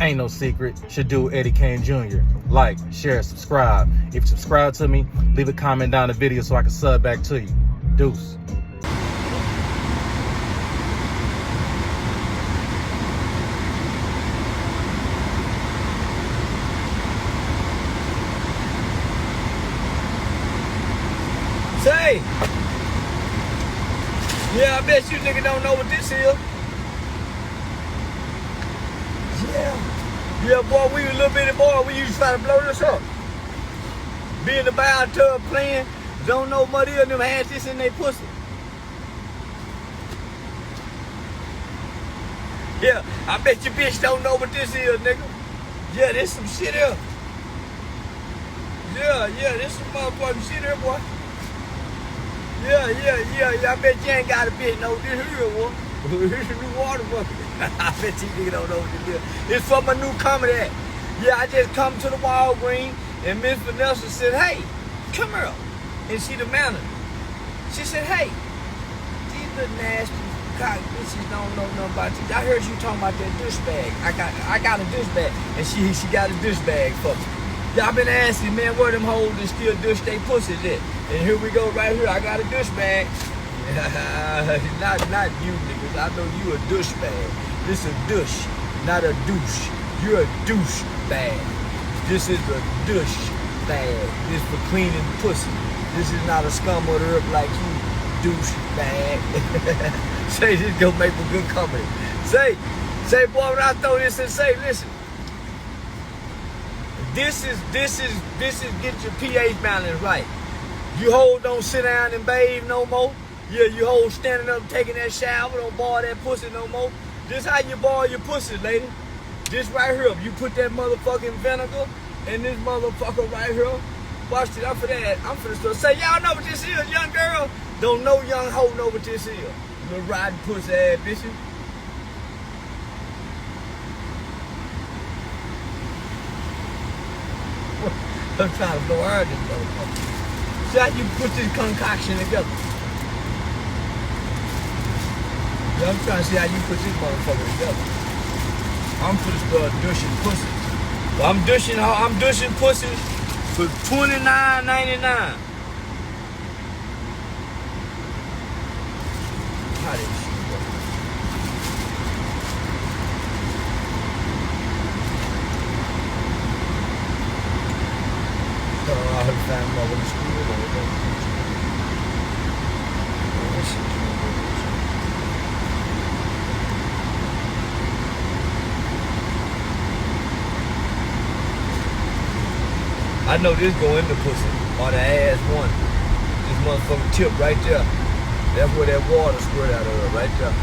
Ain't no secret. Should do Eddie Kane Jr. Like, share, subscribe. If you subscribe to me, leave a comment down the video so I can sub back to you. Deuce. Say, yeah, I bet you nigga don't know what this is. Yeah, boy, we a little bitty boy. We used to try to blow this up. Be in the bathtub playing. Don't know what of them had this in their pussy. Yeah, I bet your bitch don't know what this is, nigga. Yeah, this some shit here. Yeah, this some motherfucking shit here, boy. Yeah. I bet you ain't got a bitch know this here, boy. This is a new water bucket. I bet you nigga don't know what this is. It's from a new comedy. Yeah, I just come to the Walgreens and Miss Vanessa said, hey, come here. And she the manager. She said, hey, these little nasty cock bitches don't know nothing about this. I heard you talking about that douche bag. I got a douche bag. And she got a douche bag for me. Y'all been asking, man, where them hoes that still douche they pussies at? And here we go right here. I got a douche bag. not you niggas. I know you a douche bag. This a douche, not a douche. You're a douche bag. This is a douche bag. This for cleaning pussy. This is not a scum of the earth like you, douche bag. Say this gonna make a good comedy. Say, boy, when I throw this and say, listen. This is get your pH balance right. You hoes don't sit down and bathe no more. Yeah, you hoes standing up taking that shower, don't boil that pussy no more. This how you boil your pussy, lady. This right here, you put that motherfucking vinegar in this motherfucker right here. Watch it, I'm for the stuff. Say, y'all know what this is, young girl? Don't know young hoe know what this is. Little riding pussy ass bitches. I'm trying to blow her this motherfucker. See how you put this concoction together. Yeah, I'm trying to see how you put this motherfucker together. I'm finna start douching pussies. I'm douching pussies for $29.99. How this shit work? I heard find my little school over there. I know this go in the pussy or the ass one. This motherfucking tip right there. That's where that water squirt out of her right there.